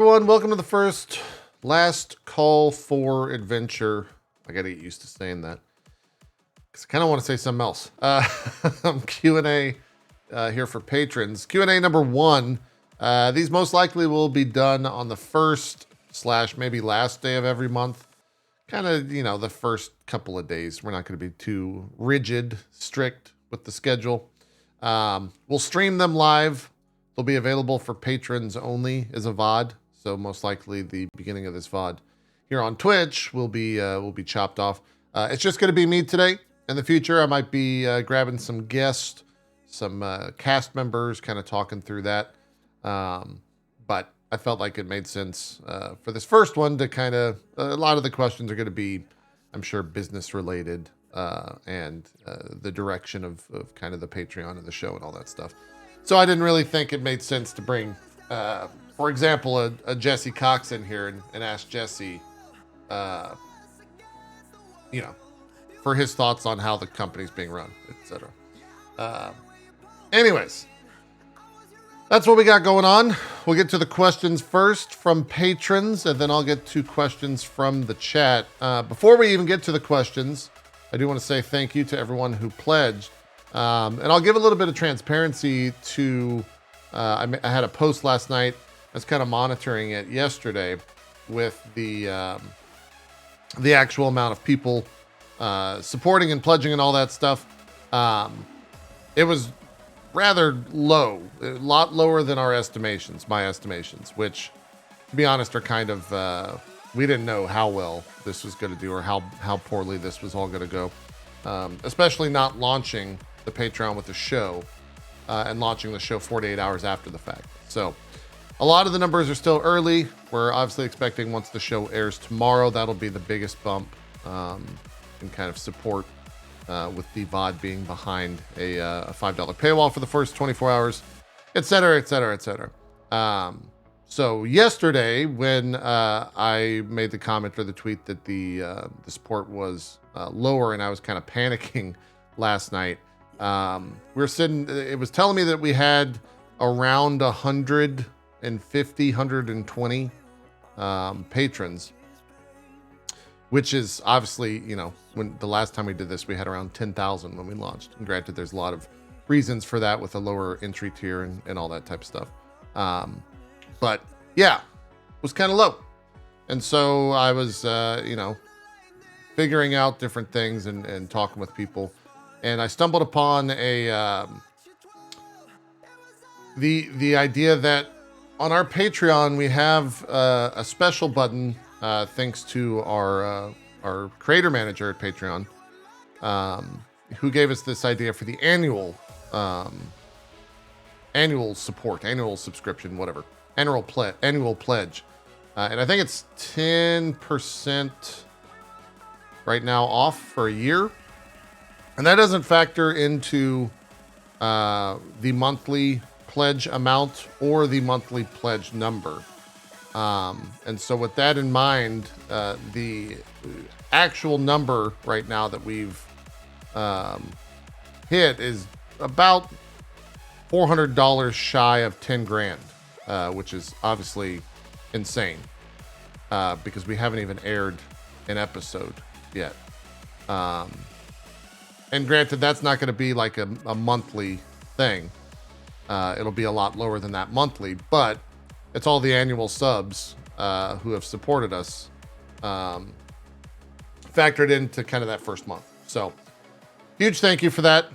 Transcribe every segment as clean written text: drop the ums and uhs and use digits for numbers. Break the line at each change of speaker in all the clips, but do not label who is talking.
Everyone, welcome to the first last call for adventure. I gotta get used to saying that because I kind of want to say something else. Q&A here for patrons. Q&A number 1. These most likely will be done on the first / maybe last day of every month. Kind of, the first couple of days. We're not going to be too rigid, strict with the schedule. We'll stream them live. They'll be available for patrons only as a VOD. So most likely the beginning of this VOD here on Twitch will be chopped off. It's just going to be me today. In the future, I might be grabbing some guests, some cast members, kind of talking through that. But I felt like it made sense for this first one to kind of, a lot of the questions are going to be, I'm sure, business related and the direction of kind of the Patreon of the show and all that stuff. So I didn't really think it made sense to bring, for example, a Jesse Cox in here and ask Jesse, for his thoughts on how the company's being run, etc. Anyways, that's what we got going on. We'll get to the questions first from patrons, and then I'll get to questions from the chat. Before we even get to the questions, I do want to say thank you to everyone who pledged. And I'll give a little bit of transparency to, I had a post last night. I was kind of monitoring it yesterday with the actual amount of people supporting and pledging and all that stuff. It was rather low, a lot lower than my estimations, which, to be honest, are kind of, we didn't know how well this was going to do or how poorly this was all going to go, especially not launching the Patreon with the show and launching the show 48 hours after the fact. So a lot of the numbers are still early. We're obviously expecting once the show airs tomorrow, that'll be the biggest bump in kind of support with the VOD being behind a $5 paywall for the first 24 hours, et cetera, et cetera, et cetera. So yesterday, when I made the comment or the tweet that the support was lower and I was kind of panicking last night, it was telling me that we had around 150, 120 patrons, which is obviously, when the last time we did this, we had around 10,000 when we launched. And granted, there's a lot of reasons for that with a lower entry tier and all that type of stuff. But yeah, it was kind of low. And so I was, figuring out different things and talking with people. And I stumbled upon the idea that on our Patreon, we have a special button, thanks to our creator manager at Patreon, who gave us this idea for the annual support, annual subscription, whatever, annual pledge. And I think it's 10% right now off for a year. And that doesn't factor into the monthly pledge amount or the monthly pledge number. And so with that in mind, the actual number right now that we've hit is about $400 shy of 10 grand, which is obviously insane, because we haven't even aired an episode yet. And granted, that's not going to be like a monthly thing. It'll be a lot lower than that monthly, but it's all the annual subs who have supported us factored into kind of that first month. So huge thank you for that.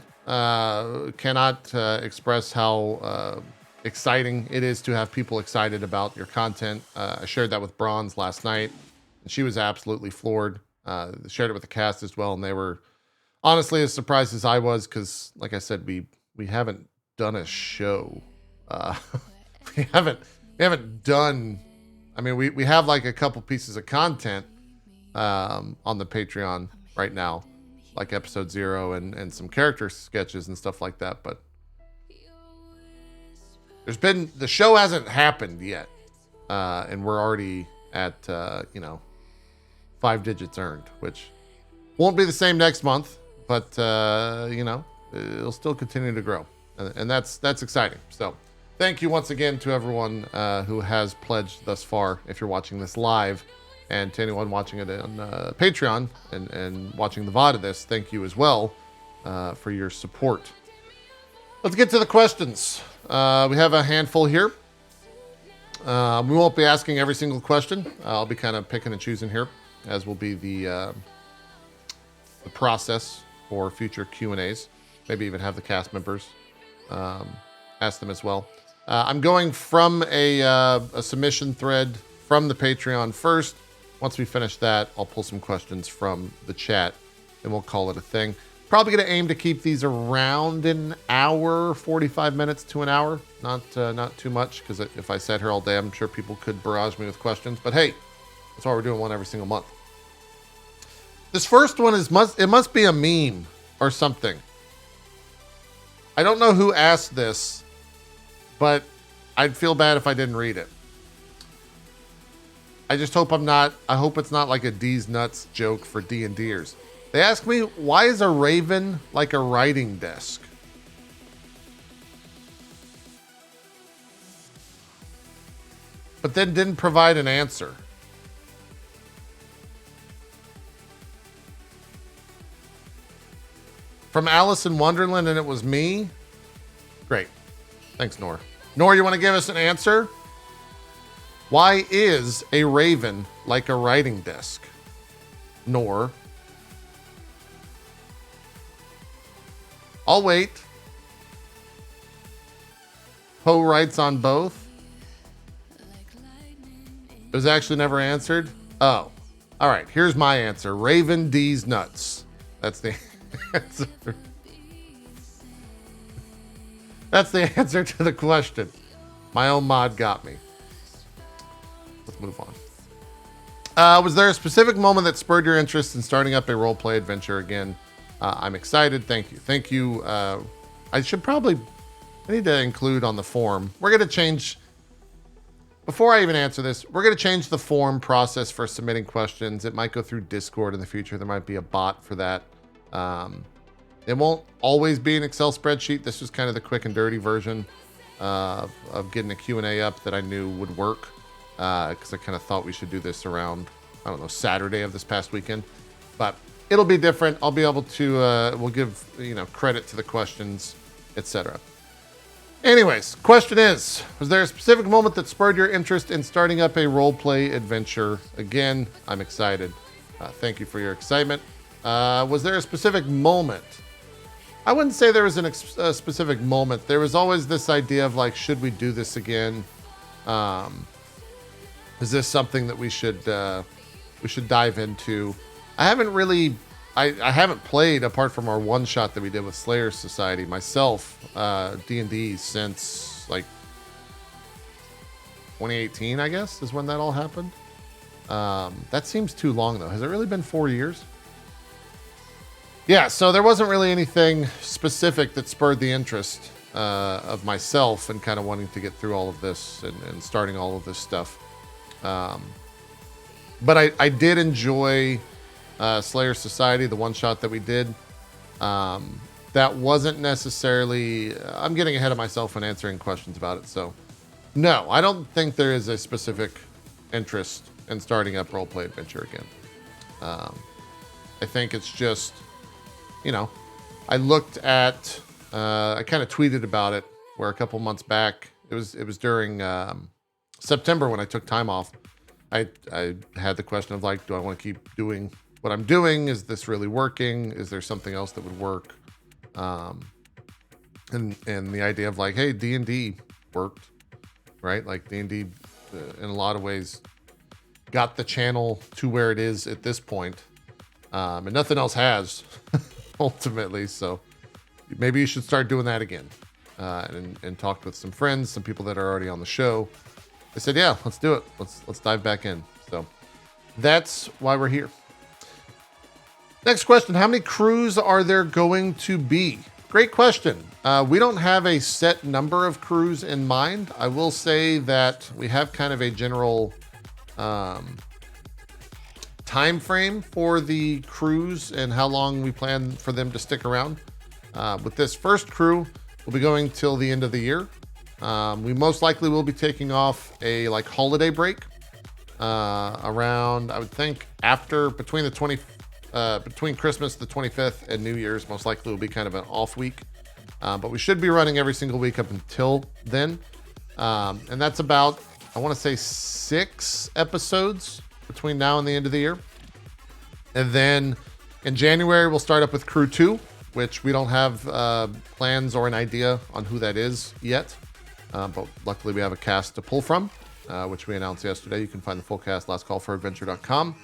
Cannot express how exciting it is to have people excited about your content. I shared that with Bronze last night, and she was absolutely floored. Shared it with the cast as well, and they were honestly as surprised as I was, because like I said, we haven't done a show. We haven't done, I mean, we have like a couple pieces of content on the Patreon right now, like episode 0 and some character sketches and stuff like that, but the show hasn't happened yet, and we're already at 5 digits earned, which won't be the same next month, but it'll still continue to grow, and that's exciting. So Thank you once again to everyone who has pledged thus far, if you're watching this live, and to anyone watching it on Patreon and watching the VOD of this, thank you as well for your support. Let's get to the questions. We have a handful here. We won't be asking every single question. I'll be kind of picking and choosing here, as will be the process for future Q&As. Maybe even have the cast members ask them as well. I'm going from a submission thread from the Patreon first. Once we finish that, I'll pull some questions from the chat, and we'll call it a thing. Probably going to aim to keep these around an hour, 45 minutes to an hour. Not too much, because if I sat here all day, I'm sure people could barrage me with questions. But hey, that's why we're doing one every single month. This first one it must be a meme or something. I don't know who asked this, but I'd feel bad if I didn't read it. I just hope I hope it's not like a D's nuts joke for D&Ders. They ask me, why is a raven like a writing desk? But then didn't provide an answer. From Alice in Wonderland, and it was me? Great. Thanks, Nor. Nor, you want to give us an answer? Why is a raven like a writing desk? Nor. I'll wait. Poe writes on both. It was actually never answered. Oh. All right, here's my answer. Raven D's nuts. That's the answer. That's the answer to the question. My own mod got me. Let's move on. Was there a specific moment that spurred your interest in starting up a roleplay adventure again? I'm excited. Thank you. Thank you. I need to include on the form. We're going to change, before I even answer this, we're going to change the form process for submitting questions. It might go through Discord in the future. There might be a bot for that. It won't always be an Excel spreadsheet. This was kind of the quick and dirty version of getting a Q&A up that I knew would work. Because I kind of thought we should do this around, I don't know, Saturday of this past weekend. But it'll be different. I'll be able to, we'll give, credit to the questions, etc. Anyways, question is, was there a specific moment that spurred your interest in starting up a roleplay adventure? Again, I'm excited. Thank you for your excitement. Was there a specific moment? I wouldn't say there was a specific moment. There was always this idea of like, should we do this again? Is this something that we should dive into? I haven't really, I haven't played apart from our one shot that we did with Slayer Society myself, D&D since like 2018, I guess, is when that all happened. That seems too long though. Has it really been 4 years? Yeah, so there wasn't really anything specific that spurred the interest of myself and kind of wanting to get through all of this and starting all of this stuff. But I did enjoy Slayer Society, the one shot that we did. That wasn't necessarily, I'm getting ahead of myself when answering questions about it. So no, I don't think there is a specific interest in starting up roleplay adventure again. I think it's just, I looked at, I kind of tweeted about it where a couple months back, it was during September when I took time off. I had the question of like, do I want to keep doing what I'm doing? Is this really working? Is there something else that would work? And the idea of like, hey, D&D worked, right? Like D&D in a lot of ways got the channel to where it is at this point. And nothing else has ultimately. So maybe you should start doing that again. And talked with some friends, some people that are already on the show. I said, yeah, let's do it. Let's dive back in. So that's why we're here. Next question. How many crews are there going to be? Great question. We don't have a set number of crews in mind. I will say that we have kind of a general time frame for the crews and how long we plan for them to stick around. With this first crew, we'll be going till the end of the year. We most likely will be taking off a like holiday break around, I would think, between Christmas the 25th and New Year's. Most likely will be kind of an off week, but we should be running every single week up until then. And that's about, I want to say, 6 episodes between now and the end of the year. And then in January, we'll start up with Crew 2, which we don't have plans or an idea on who that is yet. But luckily, we have a cast to pull from, which we announced yesterday. You can find the full cast, lastcallforadventure.com.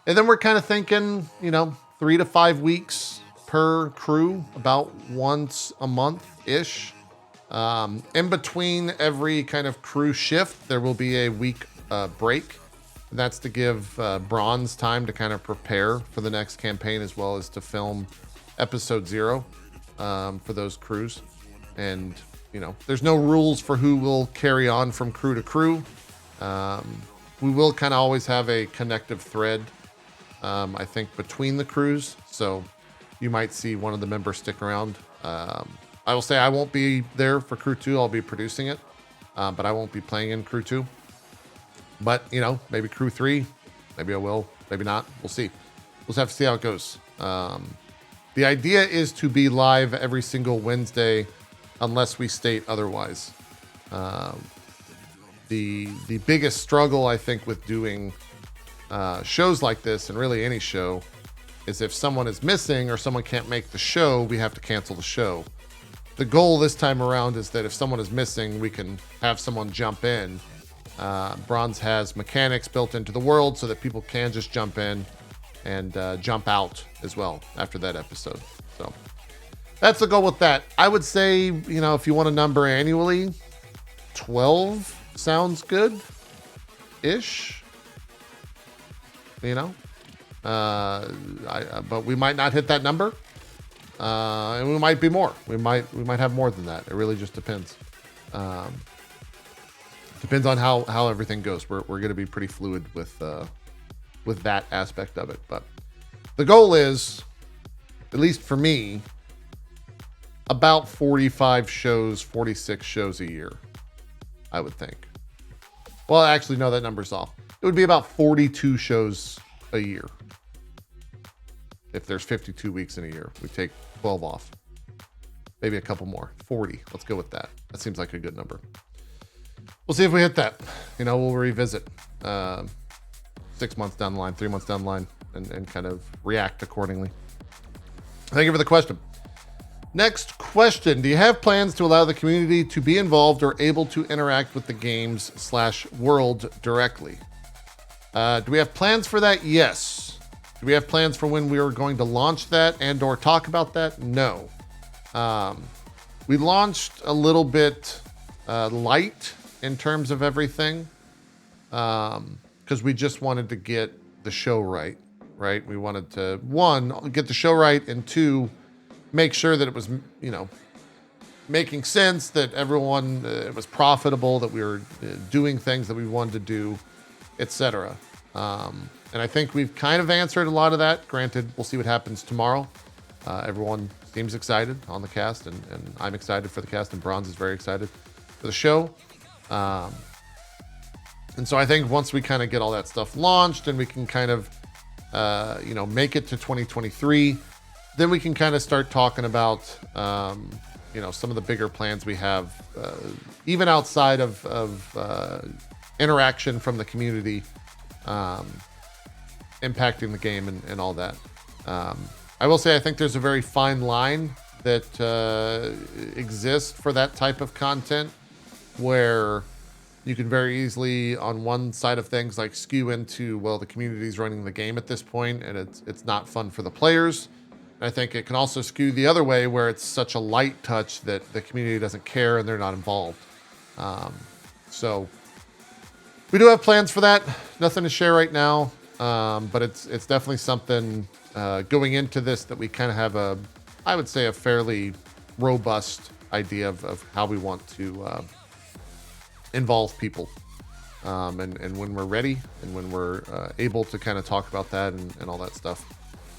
And then we're kind of thinking, 3 to 5 weeks per crew, about once a month-ish. In between every kind of crew shift, there will be a week break. That's to give Bronze time to kind of prepare for the next campaign, as well as to film episode 0 for those crews. And, there's no rules for who will carry on from crew to crew. We will kind of always have a connective thread, I think, between the crews. So you might see one of the members stick around. I will say I won't be there for Crew 2. I'll be producing it, but I won't be playing in Crew 2. But, maybe Crew 3. Maybe I will. Maybe not. We'll see. We'll just have to see how it goes. The idea is to be live every single Wednesday unless we state otherwise. The biggest struggle, I think, with doing shows like this, and really any show, is if someone is missing or someone can't make the show, we have to cancel the show. The goal this time around is that if someone is missing, we can have someone jump in. Bronze has mechanics built into the world so that people can just jump in and jump out as well after that episode. So that's the goal with that. I would say, if you want a number annually, 12 sounds good-ish. But we might not hit that number. And we might be more. We might have more than that. It really just depends. Depends on how everything goes. We're going to be pretty fluid with that aspect of it. But the goal is, at least for me, about 46 shows a year, I would think. Well, actually, no, that number's off. It would be about 42 shows a year. If there's 52 weeks in a year, we take 12 off. Maybe a couple more. 40. Let's go with that. That seems like a good number. We'll see if we hit that. We'll revisit 6 months down the line, 3 months down the line, and kind of react accordingly. Thank you for the question. Next question. Do you have plans to allow the community to be involved or able to interact with the games/world directly? Do we have plans for that? Yes. Do we have plans for when we are going to launch that and or talk about that? No. We launched a little bit light in terms of everything because we just wanted to get the show right? We wanted to, 1, get the show right, and 2, make sure that it was, making sense, that everyone, it was profitable, that we were doing things that we wanted to do, etc. And I think we've kind of answered a lot of that. Granted, we'll see what happens tomorrow. Everyone seems excited on the cast, and I'm excited for the cast, and Bronze is very excited for the show. And so I think once we kind of get all that stuff launched and we can kind of, make it to 2023, then we can kind of start talking about, some of the bigger plans we have, even outside of interaction from the community, impacting the game and all that. I will say I think there's a very fine line that exists for that type of content, where you can very easily, on one side of things, like skew into, well, the community's running the game at this point, and it's not fun for the players. And I think it can also skew the other way, where it's such a light touch that the community doesn't care and they're not involved. So we do have plans for that. Nothing to share right now, but it's definitely something going into this that we kind of have I would say, a fairly robust idea of how we want to involve people. And when we're ready and when we're able to kind of talk about that and all that stuff,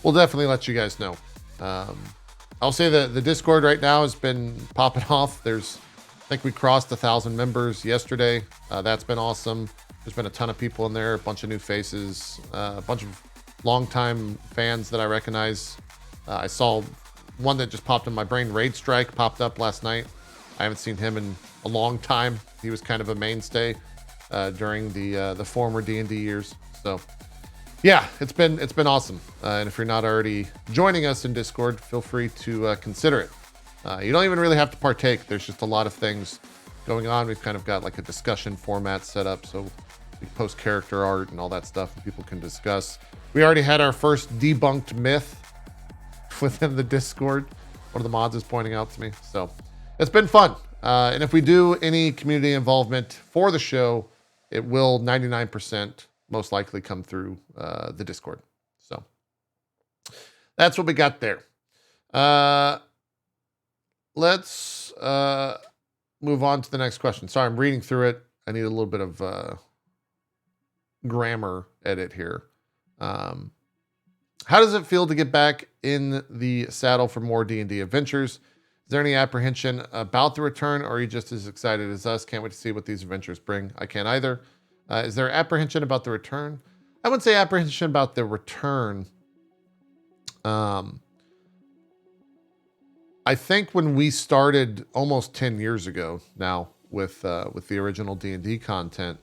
we'll definitely let you guys know. I'll say that the Discord right now has been popping off. There's think we crossed 1,000 members yesterday. That's been awesome. There's been a ton of people in there, a bunch of new faces, a bunch of longtime fans that I recognize. I saw one that just popped in my brain. Raid Strike popped up last night. I haven't seen him in a long time. He was kind of a mainstay during the former D&D years. So yeah, it's been awesome. And if you're not already joining us in Discord, feel free to consider it. You don't even really have to partake. There's just a lot of things going on. We've kind of got like a discussion format set up, so we post character art and all that stuff and people can discuss. We already had our first debunked myth within the Discord. One of the mods is pointing out to me. So it's been fun. And if we do any community involvement for the show, it will 99% most likely come through the Discord. So that's what we got there. Let's move on to the next question. Sorry, I'm reading through it. I need a little bit of grammar edit here. How does it feel to get back in the saddle for more D&D adventures? Is there any apprehension about the return, or are you just as excited as us? Can't wait to see what these adventures bring. I can't either. Is there apprehension about the return? I wouldn't say apprehension about the return. I think when we started almost 10 years ago now with the original D&D content,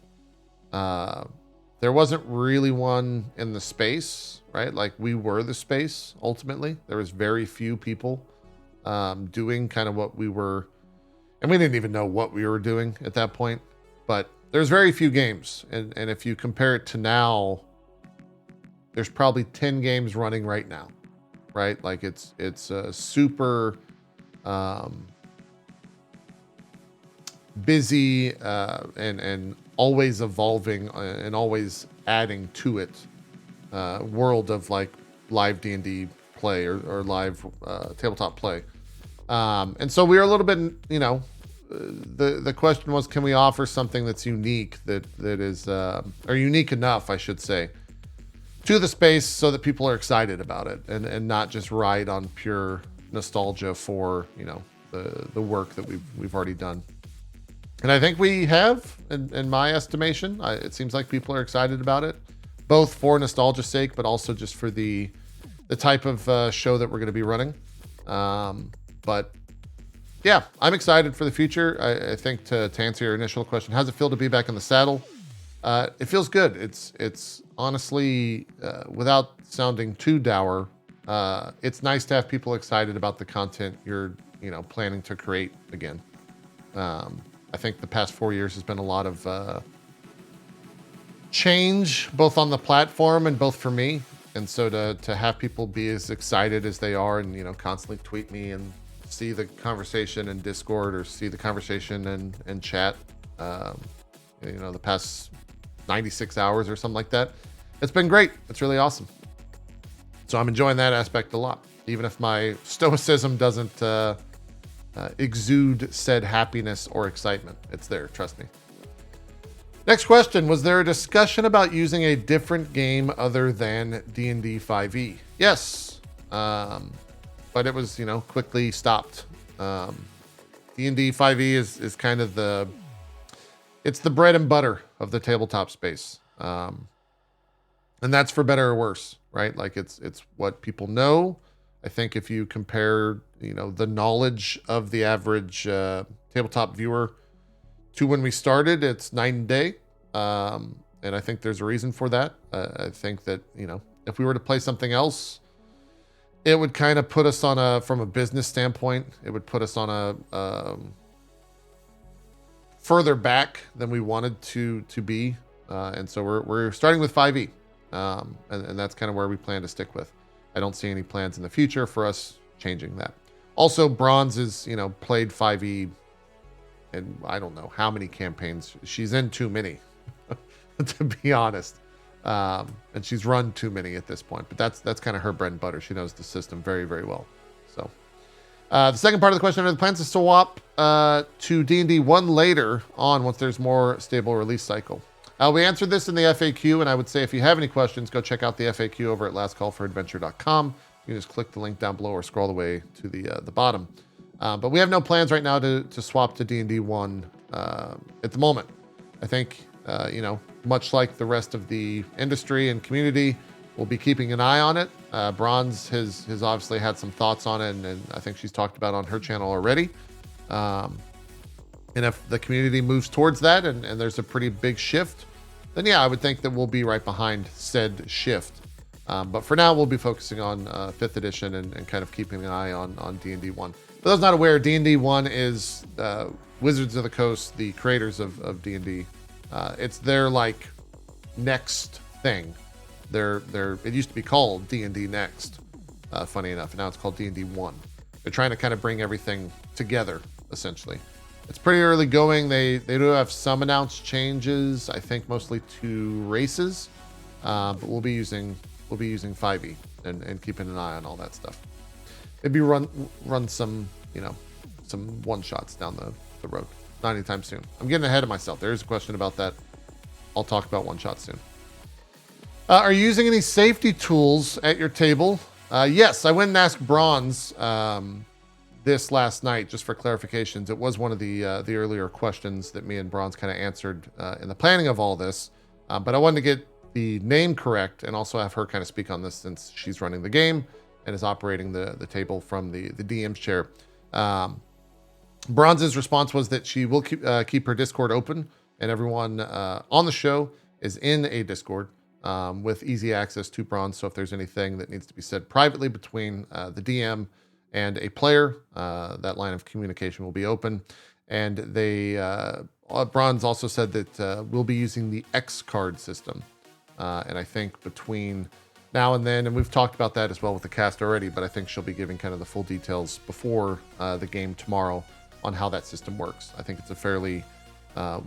there wasn't really one in the space, right? Like we were the space ultimately. There was very few people doing kind of what we were, and we didn't even know what we were doing at that point, but there's very few games. And if you compare it to now, there's probably 10 games running right now, right? Like it's super busy and always evolving and always adding to it world of like live D&D play or live tabletop play. And so we are a little bit, you know, the question was, can we offer something that's unique that is or unique enough, I should say, to the space so that people are excited about it and not just ride on pure nostalgia for, you know, the work that we've already done. And I think we have, in my estimation. It seems like people are excited about it, both for nostalgia's sake, but also just for the type of show that we're going to be running. But yeah, I'm excited for the future. I think to answer your initial question, how does it feel to be back in the saddle? It feels good. It's honestly, without sounding too dour, it's nice to have people excited about the content you're, you know, planning to create again. I think the past 4 years has been a lot of change, both on the platform and both for me. And so to have people be as excited as they are and, you know, constantly tweet me and see the conversation in Discord or see the conversation in chat, you know, the past 96 hours or something like that. It's been great. It's really awesome. So I'm enjoying that aspect a lot, even if my stoicism doesn't exude said happiness or excitement. It's there, trust me. Next question, was there a discussion about using a different game other than D&D 5e? Yes, but it was, you know, quickly stopped. D&D 5e is kind of it's the bread and butter of the tabletop space. And that's for better or worse, right? Like it's what people know. I think if you compare, you know, the knowledge of the average tabletop viewer to when we started, it's night and day. And I think there's a reason for that. I think that, you know, if we were to play something else, it would kind of put us on from a business standpoint, it would put us on a further back than we wanted to be. And so we're starting with 5e. And that's kind of where we plan to stick with. I don't see any plans in the future for us changing that. Also, Bronze is, you know, played 5e and I don't know how many campaigns. She's in too many, to be honest. And she's run too many at this point. But that's kind of her bread and butter. She knows the system very, very well. So the second part of the question, are the plans to swap to D&D 1 later on once there's more stable release cycle? We answered this in the FAQ, and I would say if you have any questions, go check out the FAQ over at lastcallforadventure.com. You can just click the link down below or scroll the way to the bottom. But we have no plans right now to swap to D&D 1 at the moment. I think, much like the rest of the industry and community, we'll be keeping an eye on it. Bronze has obviously had some thoughts on it, and I think she's talked about it on her channel already. And if the community moves towards that and there's a pretty big shift, then yeah, I would think that we'll be right behind said shift. But for now, we'll be focusing on 5th edition and kind of keeping an eye on D&D 1. For those not aware, D&D 1 is Wizards of the Coast, the creators of D&D. It's their like next thing. It used to be called D&D Next, funny enough, and now it's called D&D 1. They're trying to kind of bring everything together, essentially. It's pretty early going. They do have some announced changes, I think mostly to races, but we'll be using 5e and keeping an eye on all that stuff. Maybe run some some one shots down the road. Not anytime soon. I'm getting ahead of myself. There is a question about that. I'll talk about one shot soon. Are you using any safety tools at your table? Yes, I went and asked Bronze this last night just for clarifications. It was one of the earlier questions that me and Bronze kind of answered in the planning of all this. But I wanted to get the name correct and also have her kind of speak on this since she's running the game and is operating the table from the DM's chair. Bronze's response was that she will keep her Discord open, and everyone on the show is in a Discord with easy access to Bronze. So if there's anything that needs to be said privately between the DM and a player, that line of communication will be open. And Bronze also said that we'll be using the X card system. And I think between now and then, and we've talked about that as well with the cast already, but I think she'll be giving kind of the full details before the game tomorrow on how that system works. I think it's a fairly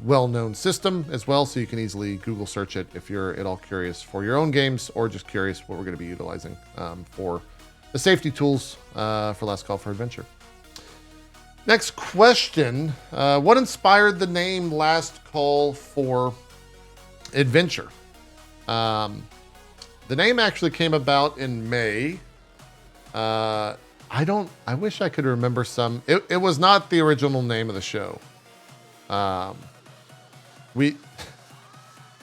well-known system as well, so you can easily Google search it if you're at all curious for your own games or just curious what we're going to be utilizing for the safety tools for Last Call for Adventure. Next question. What inspired the name Last Call for Adventure? The name actually came about in May. I wish I could remember some. It was not the original name of the show. We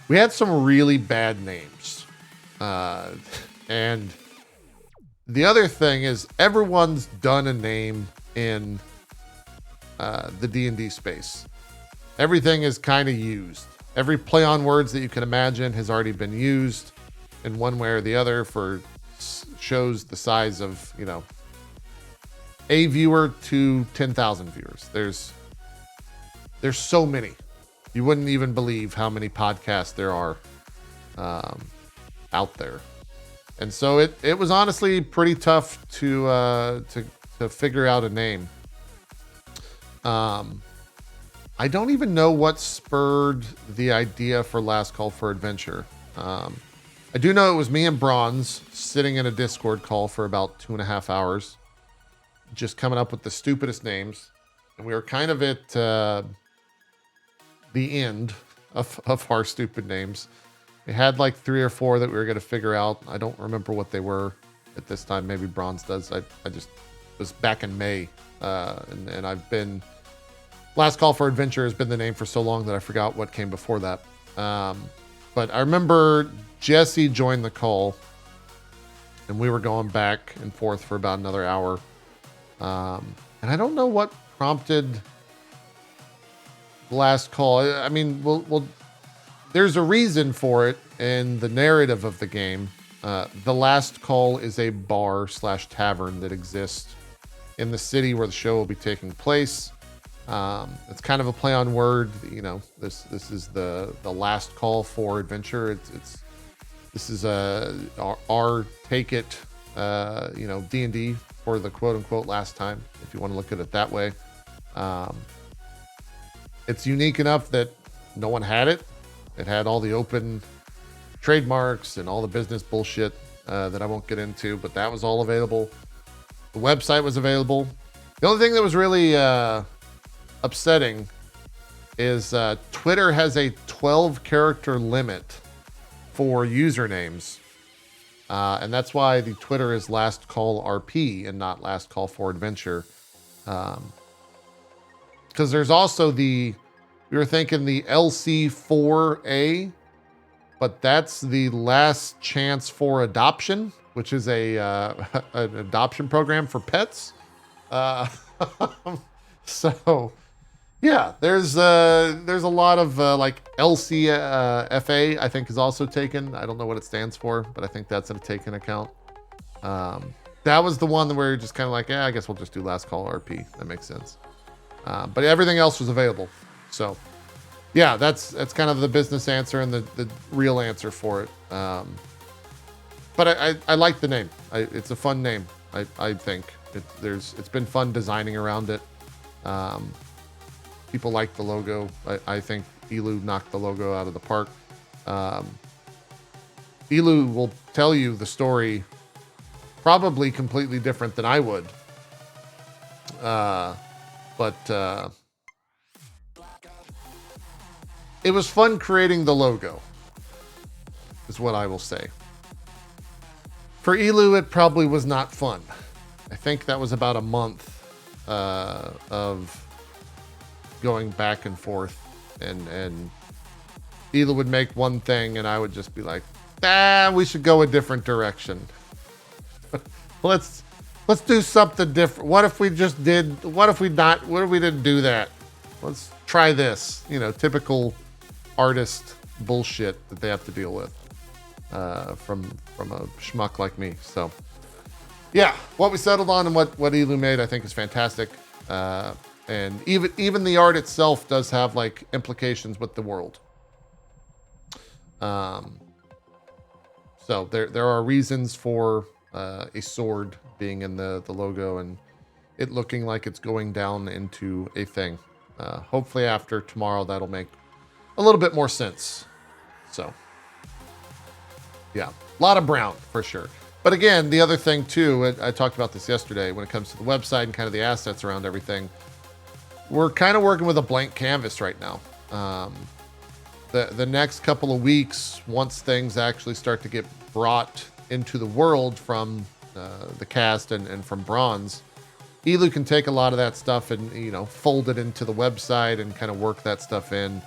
had some really bad names. And the other thing is everyone's done a name in the D&D space. Everything is kind of used. Every play on words that you can imagine has already been used in one way or the other for shows the size of, a viewer to 10,000 viewers. There's so many. You wouldn't even believe how many podcasts there are out there. And so it was honestly pretty tough to figure out a name. I don't even know what spurred the idea for Last Call for Adventure. I do know it was me and Bronze sitting in a Discord call for about 2.5 hours, just coming up with the stupidest names. And we were kind of at the end of our stupid names. We had like 3 or 4 that we were going to figure out. I don't remember what they were at this time. Maybe Bronze does. I just was back in May. And I've been... Last Call for Adventure has been the name for so long that I forgot what came before that. But I remember Jesse joined the call, and we were going back and forth for about another hour. And I don't know what prompted Last Call. I mean, there's a reason for it in the narrative of the game. The Last Call is a bar/tavern that exists in the city where the show will be taking place. It's kind of a play on word. This is the last call for adventure. This is our take it, D&D for the quote unquote last time, if you want to look at it that way. It's unique enough that no one had it. It had all the open trademarks and all the business bullshit that I won't get into, but that was all available. The website was available. The only thing that was really upsetting is Twitter has a 12-character limit for usernames. And that's why the Twitter is Last Call RP and not Last Call for Adventure. Because there's also we were thinking the LC4A, but that's the last chance for adoption, which is an adoption program for pets. So yeah, there's a lot of like LCFA, I think is also taken. I don't know what it stands for, but I think that's a taken account. That was the one where you're just kind of like, yeah, I guess we'll just do last call RP. That makes sense. But everything else was available. So yeah, that's kind of the business answer and the real answer for it. But I like the name. It's a fun name. I think it's been fun designing around it. People like the logo. I think Elu knocked the logo out of the park. Elu will tell you the story probably completely different than I would. But it was fun creating the logo, is what I will say. For Elu, it probably was not fun. I think that was about a month of going back and forth, and Elu would make one thing, and I would just be like, we should go a different direction. Let's do something different. What if we didn't do that? Let's try this. Typical artist bullshit that they have to deal with from a schmuck like me. So yeah, what we settled on and what Elu made, I think is fantastic. And even the art itself does have like implications with the world. So there are reasons for a sword being in the logo and it looking like it's going down into a thing. Hopefully after tomorrow that'll make a little bit more sense. So yeah, a lot of brown for sure. But again, the other thing too, I talked about this yesterday when it comes to the website and kind of the assets around everything. We're kind of working with a blank canvas right now. The next couple of weeks, once things actually start to get brought into the world from the cast and from Bronze, Elu can take a lot of that stuff and fold it into the website and kind of work that stuff in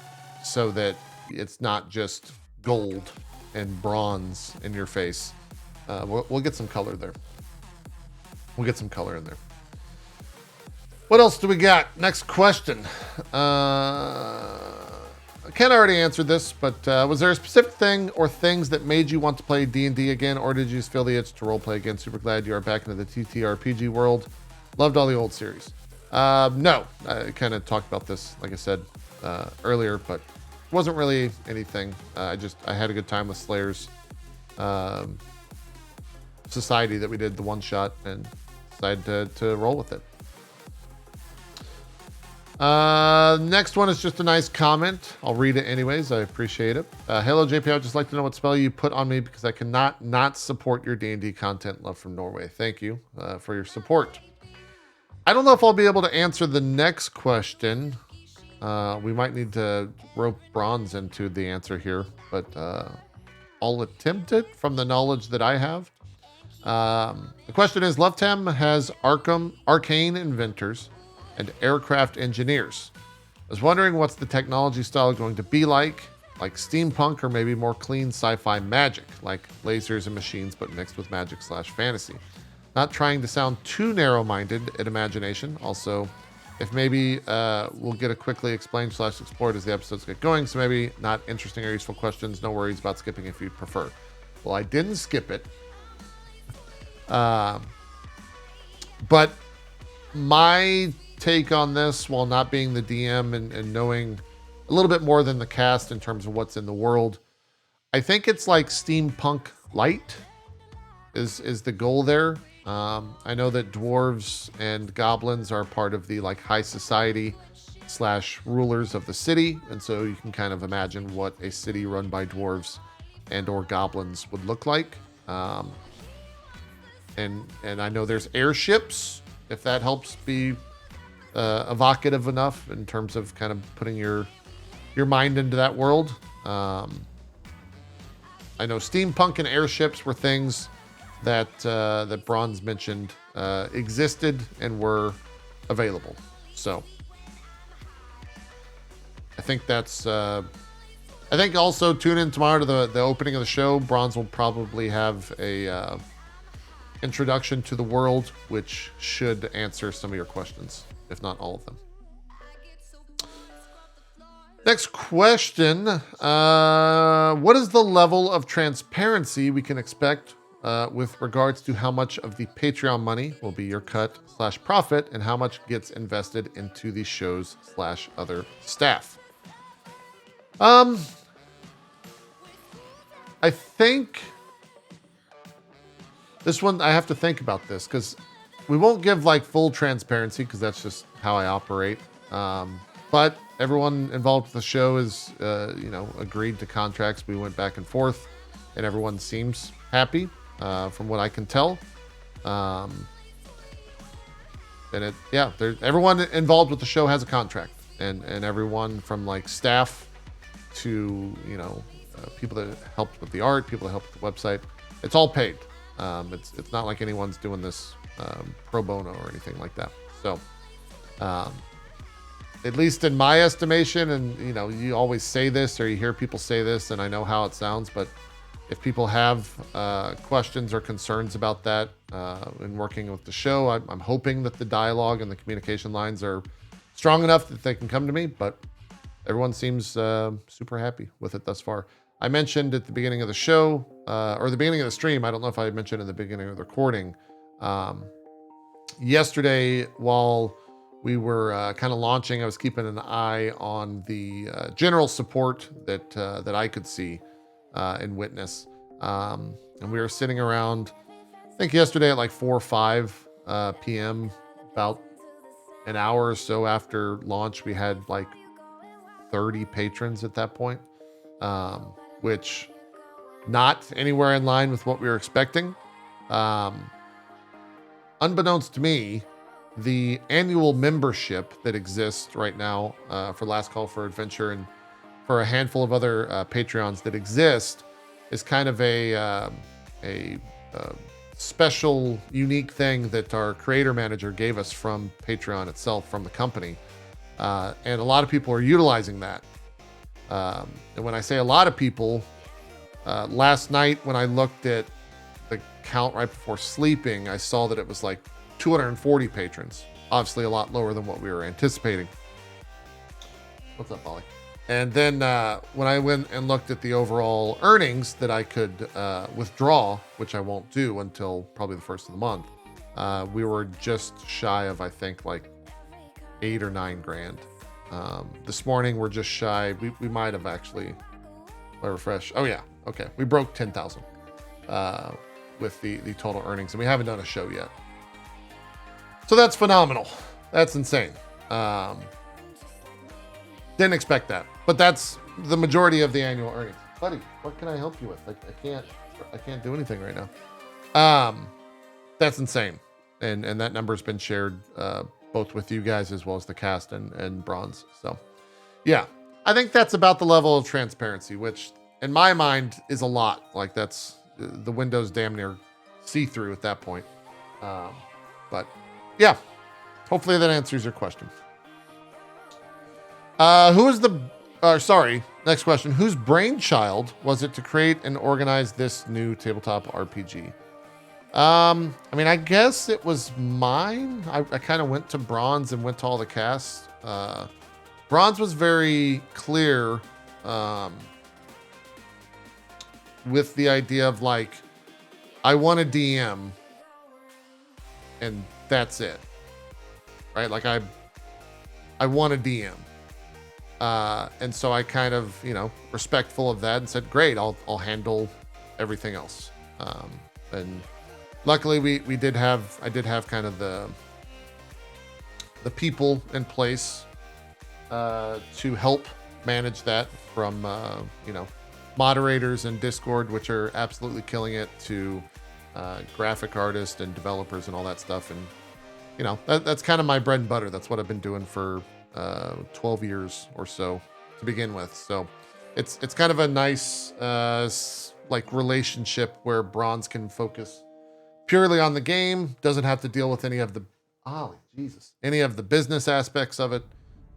so that it's not just gold and bronze in your face. We'll get some color there. We'll get some color in there. What else do we got? Next question. Ken already answered this, but was there a specific thing or things that made you want to play D&D again, or did you just feel the itch to roleplay again? Super glad you are back into the TTRPG world. Loved all the old series. No, I kind of talked about this, like I said earlier, but it wasn't really anything. I had a good time with Slayer's Society that we did the one shot and decided to roll with it. Next one is just a nice comment. I'll read it anyways. I appreciate it. Hello, JP. I would just like to know what spell you put on me because I cannot not support your D&D content. Love from Norway. Thank you for your support. I don't know if I'll be able to answer the next question. We might need to rope Bronze into the answer here, but I'll attempt it from the knowledge that I have. The question is, Lovetem has arcane inventors and aircraft engineers. I was wondering what's the technology style going to be like steampunk or maybe more clean sci-fi magic, like lasers and machines, but mixed with magic/fantasy. Not trying to sound too narrow-minded in imagination. Also, if maybe we'll get a quickly explained/explored as the episodes get going, so maybe not interesting or useful questions. No worries about skipping if you prefer. Well, I didn't skip it. But my take on this, while not being the DM and knowing a little bit more than the cast in terms of what's in the world, I think it's like steampunk light is the goal there. I know that dwarves and goblins are part of the like high society / rulers of the city, and so you can kind of imagine what a city run by dwarves and or goblins would look like. And I know there's airships, if that helps be evocative enough in terms of kind of putting your mind into that world. I know steampunk and airships were things that Bronze mentioned existed and were available. So I think that's. I think also tune in tomorrow to the opening of the show. Bronze will probably have a introduction to the world, which should answer some of your questions, if not all of them. Next question. What is the level of transparency we can expect with regards to how much of the Patreon money will be your cut / profit and how much gets invested into the shows / other staff? I think this one, I have to think about this because we won't give like full transparency because that's just how I operate. But everyone involved with the show is, agreed to contracts. We went back and forth, and everyone seems happy, from what I can tell. And everyone involved with the show has a contract, and everyone from like staff to people that helped with the art, people that helped with the website, it's all paid. It's not like anyone's doing this pro bono or anything like that. So. At least in my estimation, and you always say this or you hear people say this, and I know how it sounds, but if people have questions or concerns about that in working with the show, I'm hoping that the dialogue and the communication lines are strong enough that they can come to me, but everyone seems super happy with it thus far. I mentioned at the beginning of the show, or the beginning of the stream, I don't know if I mentioned in the beginning of the recording, yesterday while we were kind of launching, I was keeping an eye on the general support that I could see and witness. And we were sitting around, I think yesterday at like 4 or 5 p.m., about an hour or so after launch, we had like 30 patrons at that point, which not anywhere in line with what we were expecting. Unbeknownst to me, the annual membership that exists right now for Last Call for Adventure and for a handful of other Patreons that exist is kind of a special, unique thing that our creator manager gave us from Patreon itself, from the company. And a lot of people are utilizing that. And when I say a lot of people, last night when I looked at the count right before sleeping, I saw that it was like 240 patrons, obviously a lot lower than what we were anticipating. What's up, Molly? And then when I went and looked at the overall earnings that I could withdraw, which I won't do until probably the first of the month, we were just shy of, I think, like 8 or 9 grand. This morning we're just shy. We might have actually. I refresh. Oh yeah, okay. We broke 10,000 with the total earnings, and we haven't done a show yet. So that's phenomenal. That's insane. Didn't expect that, but that's the majority of the annual earnings. Buddy, what can I help you with? I can't do anything right now. That's insane, and that number's been shared both with you guys as well as the cast and Bronze. So, yeah, I think that's about the level of transparency, which in my mind is a lot. Like that's the window's damn near see-through at that point. But yeah, hopefully that answers your question. Next question. Whose brainchild was it to create and organize this new tabletop RPG? I guess it was mine. I kind of went to Bronze and went to all the casts. Bronze was very clear with the idea of like, I want a DM and that's it. Right? Like I want a DM. And so I kind of, respectful of that and said, great, I'll handle everything else. And luckily I did have kind of the people in place, to help manage that from, moderators in Discord, which are absolutely killing it, to, graphic artists and developers and all that stuff. And, that's kind of my bread and butter. That's what I've been doing for 12 years or so to begin with. So it's kind of a nice relationship where Bronze can focus purely on the game, doesn't have to deal with any of the Ollie, Jesus. Any of the business aspects of it,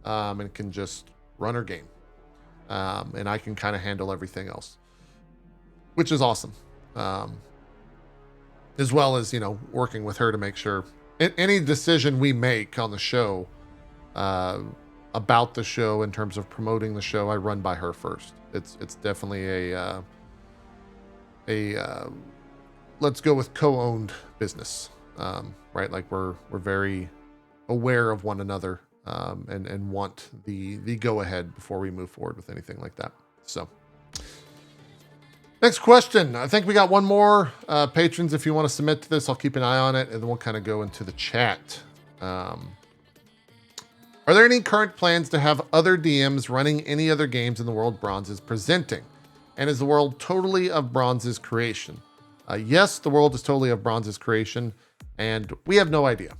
and can just run her game. And I can kind of handle everything else, which is awesome. As well as, working with her to make sure any decision we make on the show, about the show in terms of promoting the show, I run by her first. It's definitely a let's go with co-owned business, right? Like we're very aware of one another, and want the go ahead before we move forward with anything like that. So next question. I think we got one more. Patrons, if you want to submit to this, I'll keep an eye on it, and then we'll kind of go into the chat. Are there any current plans to have other DMs running any other games in the world Bronze is presenting? And is the world totally of Bronze's creation? Yes, the world is totally of Bronze's creation, and we have no idea.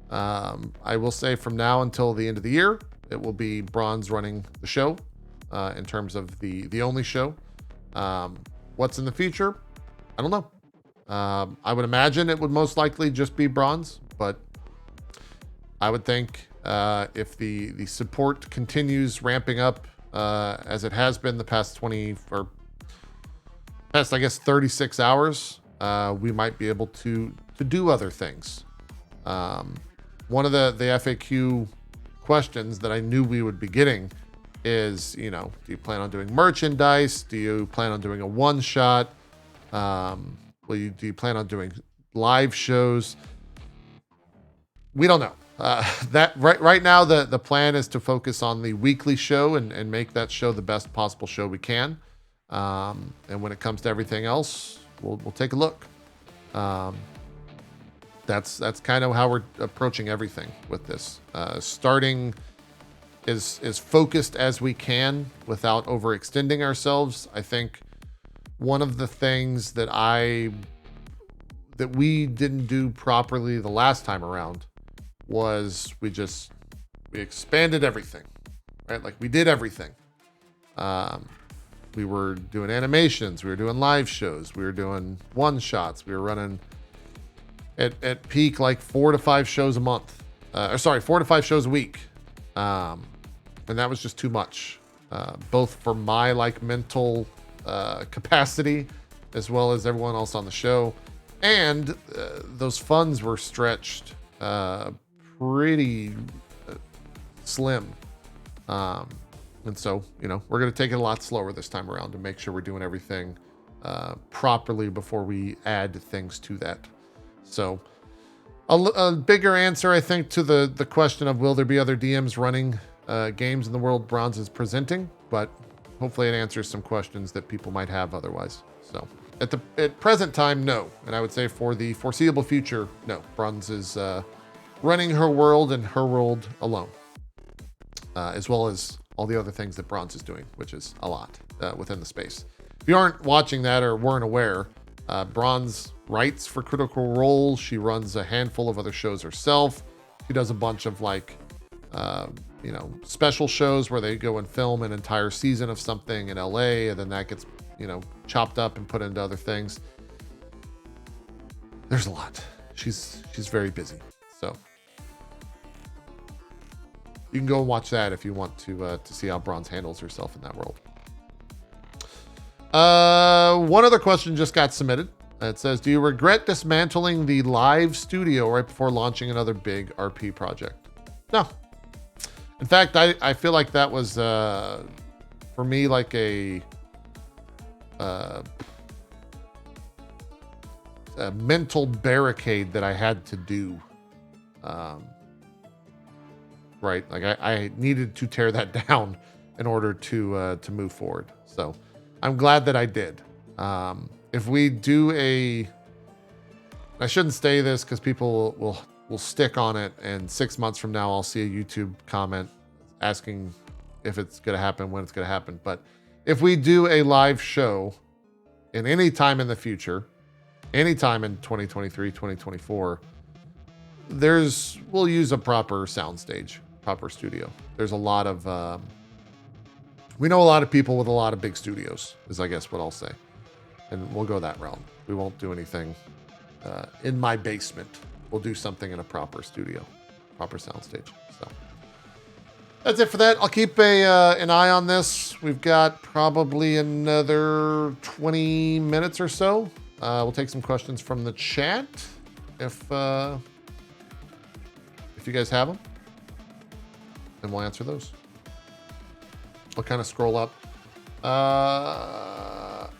I will say from now until the end of the year, it will be Bronze running the show, in terms of the only show. What's in the future? I don't know. I would imagine it would most likely just be Bronze, but I would think if the support continues ramping up as it has been the past 36 hours, we might be able to do other things. One of the FAQ questions that I knew we would be getting is, do you plan on doing merchandise? Do you plan on doing a one-shot? Do you plan on doing live shows? We don't know. That right now, the plan is to focus on the weekly show and make that show the best possible show we can. And when it comes to everything else, we'll take a look. That's kind of how we're approaching everything with this. Starting as focused as we can without overextending ourselves. I think one of the things that we didn't do properly the last time around was we expanded everything, right? Like we did everything. We were doing animations, we were doing live shows, we were doing one shots, we were running at peak like 4 to 5 shows a month. 4 to 5 shows a week. And that was just too much, both for my mental capacity as well as everyone else on the show. And those funds were stretched pretty slim. And so, we're going to take it a lot slower this time around to make sure we're doing everything properly before we add things to that. So a bigger answer, I think, to the question of will there be other DMs running games in the world Bronze is presenting, but hopefully it answers some questions that people might have otherwise. So at present time, no. And I would say for the foreseeable future, no. Bronze is running her world and her world alone, as well as all the other things that Bronze is doing, which is a lot within the space. If you aren't watching that or weren't aware, Bronze writes for Critical Role. She runs a handful of other shows herself. She does a bunch of special shows where they go and film an entire season of something in LA, and then that gets, chopped up and put into other things. There's a lot. She's very busy. So you can go and watch that if you want to see how Bronze handles herself in that world. One other question just got submitted. It says, do you regret dismantling the live studio right before launching another big RP project? No. In fact, I feel like that was, for me, like a mental barricade that I had to do. Right? Like I needed to tear that down in order to move forward. So I'm glad that I did. If we do I shouldn't say this because people will stick on it, and 6 months from now I'll see a YouTube comment asking if it's going to happen, when it's going to happen. But if we do a live show in any time in the future, anytime in 2023, 2024, we'll use a proper soundstage, proper studio. There's a lot of, we know a lot of people with a lot of big studios, is I guess what I'll say. And we'll go that route. We won't do anything in my basement. we'll do something in a proper studio, proper soundstage. So that's it for that. I'll keep an eye on this. We've got probably another 20 minutes or so. We'll take some questions from the chat if you guys have them, and we'll answer those. I'll kind of scroll up.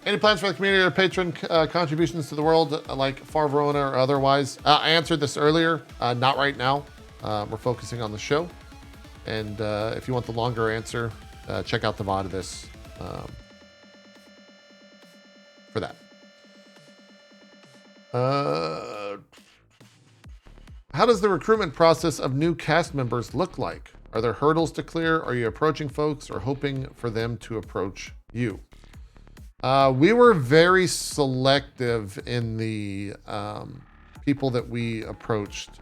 Any plans for the community or patron contributions to the world, like Far Verona or otherwise? I answered this earlier. Not right now. We're focusing on the show. And if you want the longer answer, check out the VOD of this for that. How does the recruitment process of new cast members look like? Are there hurdles to clear? Are you approaching folks or hoping for them to approach you? We were very selective in the people that we approached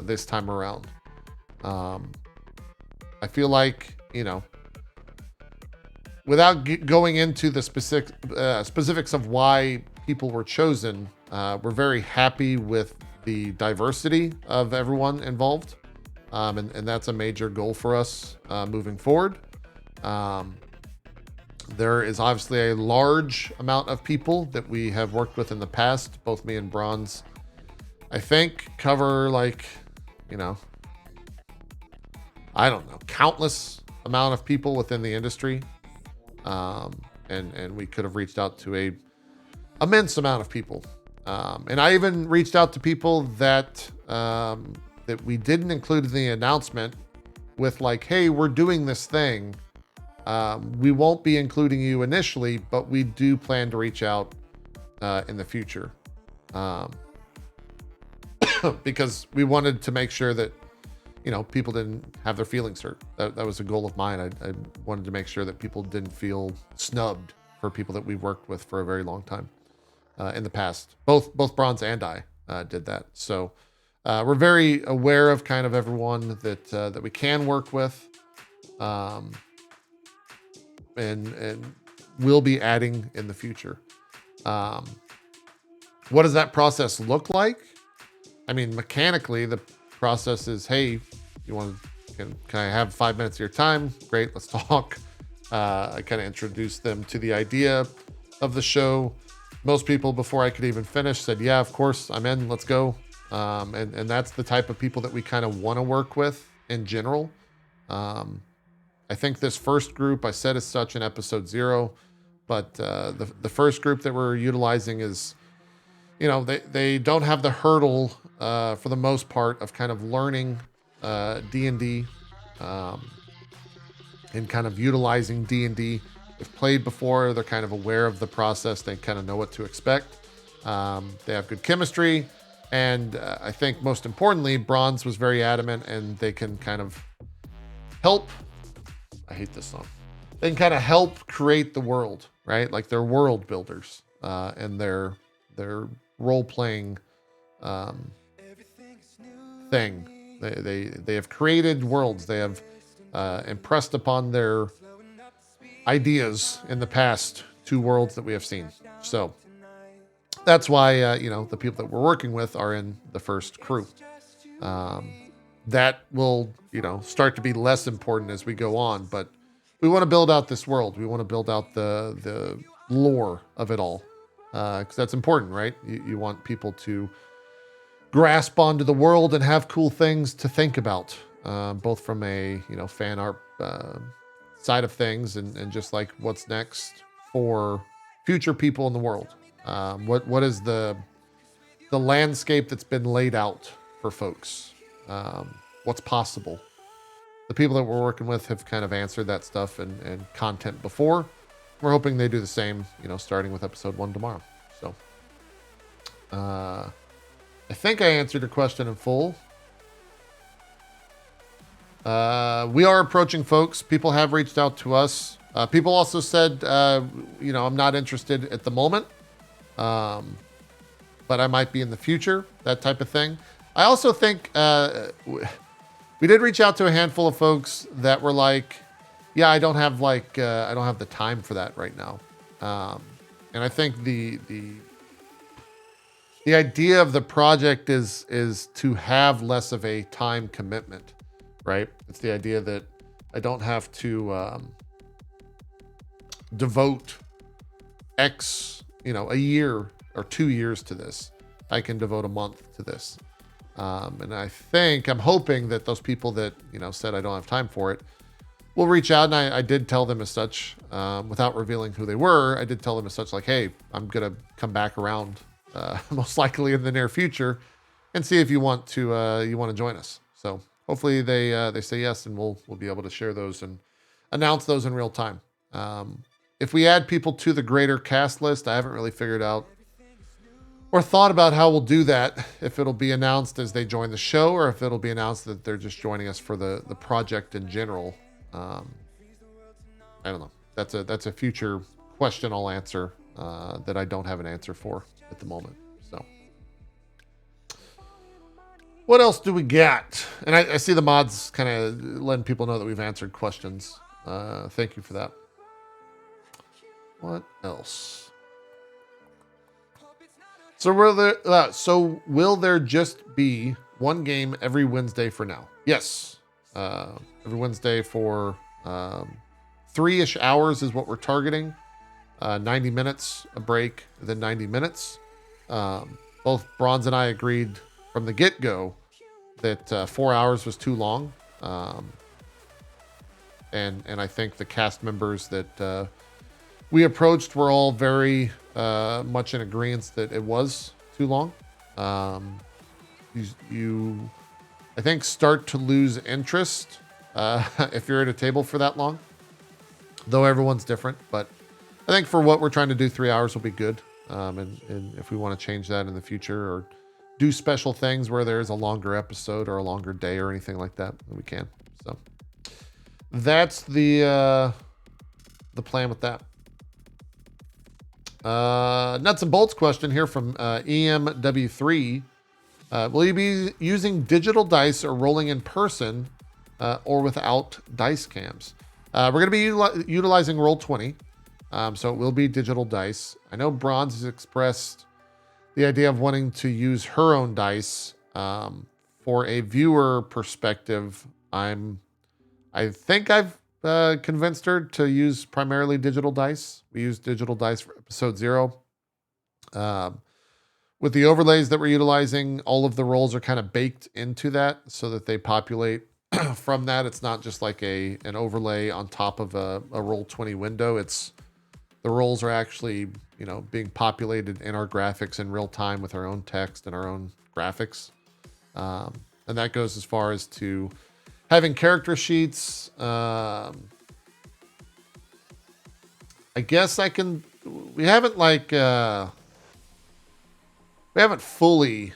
this time around. I feel like, without going into the specifics of why people were chosen, we're very happy with the diversity of everyone involved. And that's a major goal for us moving forward. There is obviously a large amount of people that we have worked with in the past. Both me and Bronze, I think, cover I don't know, countless amount of people within the industry. And we could have reached out to a immense amount of people. And I even reached out to people that we didn't include in the announcement with like, hey, we're doing this thing. We won't be including you initially, but we do plan to reach out in the future. Because we wanted to make sure that, people didn't have their feelings hurt. That was a goal of mine. I wanted to make sure that people didn't feel snubbed for people that we've worked with for a very long time in the past. Both Bronze and I did that. So we're very aware of kind of everyone that we can work with, and we'll be adding in the future. What does that process look like? I mean, mechanically, the process is, hey, can I have 5 minutes of your time? Great, let's talk. I kind of introduced them to the idea of the show. Most people, before I could even finish, said, yeah, of course, I'm in, let's go. And that's the type of people that we kind of want to work with in general. I think this first group, I said as such in episode 0, but the first group that we're utilizing is, they don't have the hurdle for the most part of kind of learning D&D and kind of utilizing D&D. They've played before. They're kind of aware of the process. They kind of know what to expect. They have good chemistry. And I think most importantly, Bronze was very adamant, and they can kind of help. I hate this song. They can kind of help create the world, right? Like they're world builders, and they're role-playing thing. They have created worlds. They have impressed upon their ideas in the past 2 worlds that we have seen. So that's why the people that we're working with are in the first crew. That will start to be less important as we go on, but we want to build out this world. We want to build out the lore of it all, because that's important, right? You want people to grasp onto the world and have cool things to think about, both from a fan art side of things and just like what's next for future people in the world. What is the landscape that's been laid out for folks? What's possible? The people that we're working with have kind of answered that stuff and content before. We're hoping they do the same, starting with episode 1 tomorrow. So, I think I answered your question in full. We are approaching folks. People have reached out to us. People also said, I'm not interested at the moment, but I might be in the future, that type of thing. I also think we did reach out to a handful of folks that were like, yeah, I don't have the time for that right now. And I think the the idea of the project is to have less of a time commitment, right? It's the idea that I don't have to devote X, a year or 2 years to this. I can devote a month to this. And I'm hoping that those people that, said I don't have time for it will reach out. And I did tell them as such, without revealing who they were. I did tell them as such, like, hey, I'm going to come back around most likely in the near future and see if you want to join us. So hopefully they say yes, and we'll be able to share those and announce those in real time. If we add people to the greater cast list, I haven't really figured out or thought about how we'll do that. If it'll be announced as they join the show, or if it'll be announced that they're just joining us for the project in general. I don't know. That's a future question I'll answer that I don't have an answer for at the moment. So, what else do we got? And I see the mods kind of letting people know that we've answered questions. Thank you for that. What else? So will there just be one game every Wednesday for now? Yes. Every Wednesday for 3-ish hours is what we're targeting. 90 minutes, a break, then 90 minutes. Both Bronze and I agreed from the get-go that 4 hours was too long. And I think the cast members that we approached were all very much in agreement that it was too long. You I think, start to lose interest if you're at a table for that long, though everyone's different. But I think for what we're trying to do, 3 hours will be good. And if we want to change that in the future or do special things where there's a longer episode or a longer day or anything like that, we can. So that's the plan with that. Nuts and bolts question here from EMW3. Will you be using digital dice or rolling in person or without dice cams? We're going to be utilizing Roll20, so it will be digital dice. I know Bronze has expressed the idea of wanting to use her own dice. For a viewer perspective, I think I've convinced her to use primarily digital dice. We use digital dice for episode 0. With the overlays that we're utilizing, all of the rolls are kind of baked into that so that they populate from that. It's not just like an overlay on top of a Roll20 window. It's the rolls are actually, being populated in our graphics in real time with our own text and our own graphics. And that goes as far as to having character sheets. I guess we haven't fully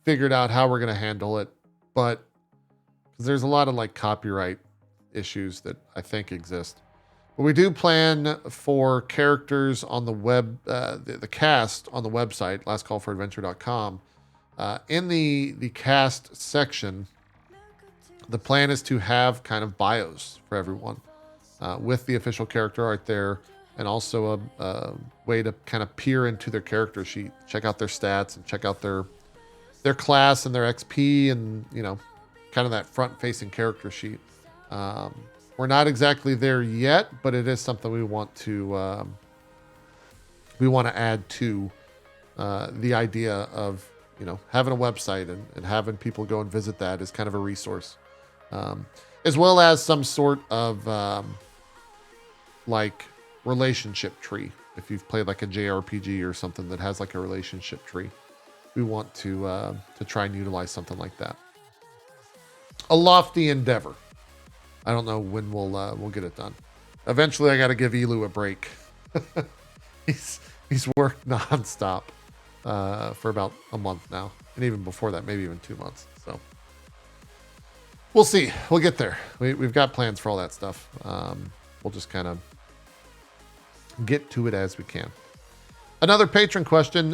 figured out how we're going to handle it, but there's a lot of copyright issues that I think exist. But we do plan for characters on the web, the cast on the website, lastcallforadventure.com. In the cast section, the plan is to have kind of bios for everyone with the official character art there, and also a way to kind of peer into their character sheet, check out their stats, and check out their class and their XP, and kind of that front-facing character sheet. We're not exactly there yet, but it is something we want to add to the idea of having a website and having people go and visit that as kind of a resource, as well as some sort of relationship tree. If you've played a JRPG or something that has a relationship tree, we want to try and utilize something like that. A lofty endeavor. I don't know when we'll get it done. Eventually, I got to give Elu a break. He's worked nonstop for about a month now, and even before that, maybe even 2 months. So we'll see. We'll get there. We've got plans for all that stuff. We'll just kind of get to it as we can. Another patron question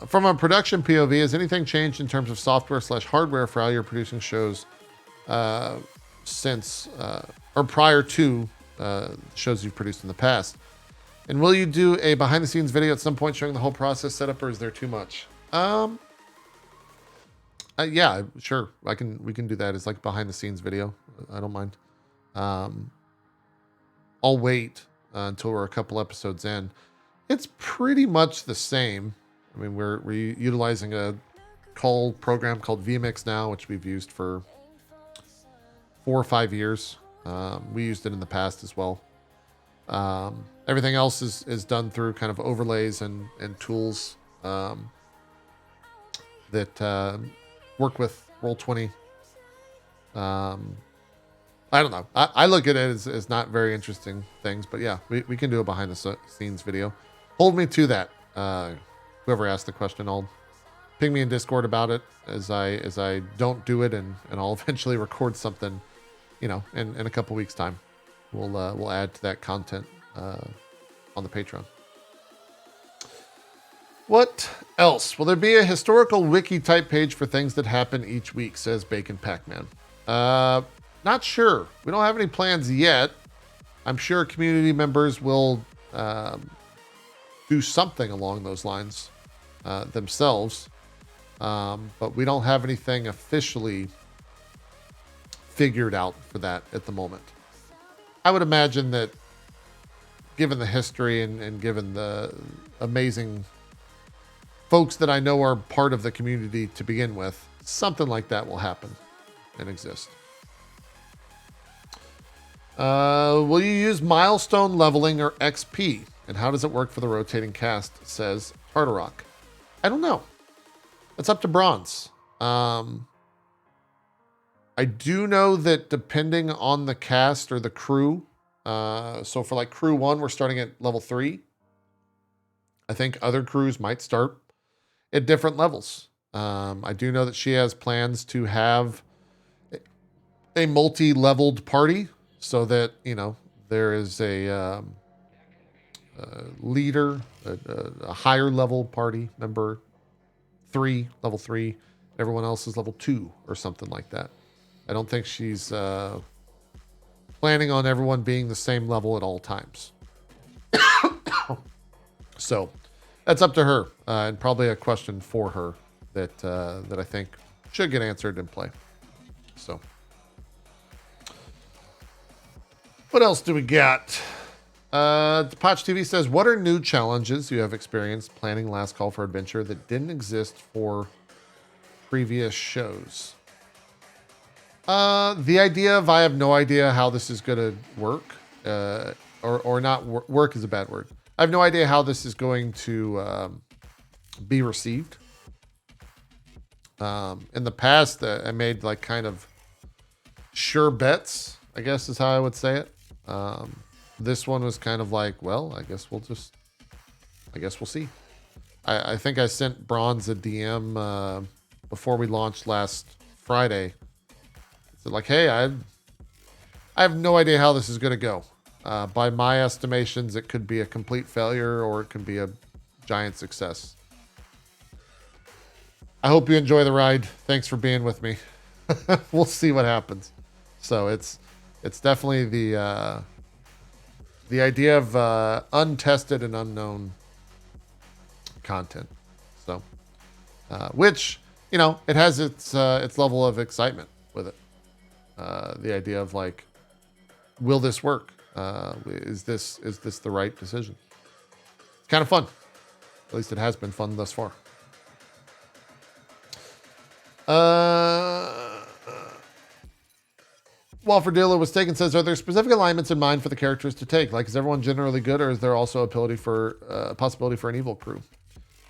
from a production POV: has anything changed in terms of software/hardware for how you're producing shows since or prior to shows you've produced in the past? And will you do a behind the scenes video at some point showing the whole process setup, or is there too much? Yeah, sure. We can do that as like behind the scenes video. I don't mind. I'll wait until we're a couple episodes in. It's pretty much the same. I mean, we're utilizing a call program called vMix now, which we've used for 4 or 5 years. We used it in the past as well. Everything else is done through kind of overlays and tools that work with Roll20. I don't know. I look at it as not very interesting things, but yeah, we can do a behind the scenes video. Hold me to that. Whoever asked the question, I'll ping me in Discord about it as I don't do it, and I'll eventually record something, in a couple weeks time. We'll add to that content on the Patreon. What else? Will there be a historical wiki type page for things that happen each week, says Bacon Pac-Man. Not sure. We don't have any plans yet. I'm sure community members will do something along those lines themselves. But we don't have anything officially figured out for that at the moment. I would imagine that given the history and given the amazing folks that I know are part of the community to begin with, something like that will happen and exist. Will you use milestone leveling or XP? And how does it work for the rotating cast, says Tartarock. I don't know. It's up to bronze. I do know that depending on the cast or the crew, so for like crew 1, we're starting at level 3. I think other crews might start at different levels. I do know that she has plans to have a multi-leveled party so that, there is a leader, a higher level party member, level 3. Everyone else is level 2 or something like that. I don't think she's planning on everyone being the same level at all times. So that's up to her, and probably a question for her that I think should get answered in play. So what else do we got? Potch TV says, what are new challenges you have experienced planning Last Call for Adventure that didn't exist for previous shows? The idea of I have no idea how this is going to work, or not work is a bad word. I have no idea how this is going to be received. In the past, I made like kind of sure bets, I guess is how I would say it. This one was kind of like, well, I guess we'll see. I think I sent Bronze a DM before we launched last Friday. So like, hey, I have no idea how this is going to go. By my estimations, it could be a complete failure or it can be a giant success. I hope you enjoy the ride. Thanks for being with me. We'll see what happens. So it's definitely the idea of untested and unknown content. So, which, it has its level of excitement with it. The idea of like, will this work? Is this the right decision? It's kind of fun. At least it has been fun thus far. Walford Dealer was taken says, are there specific alignments in mind for the characters to take? Like, is everyone generally good, or is there also a possibility for an evil crew?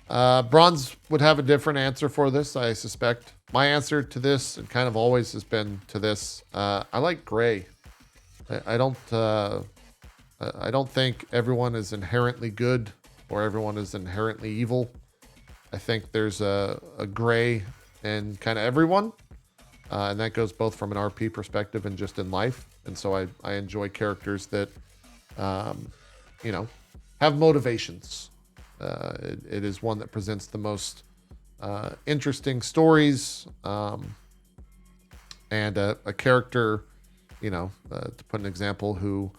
Bronze would have a different answer for this, I suspect. My answer to this, and kind of always has been to this, I like gray. I don't think everyone is inherently good or everyone is inherently evil. I think there's a gray in kind of everyone. And that goes both from an RP perspective and just in life. And so I enjoy characters that, have motivations. It is one that presents the most interesting stories, and a character, to put an example, who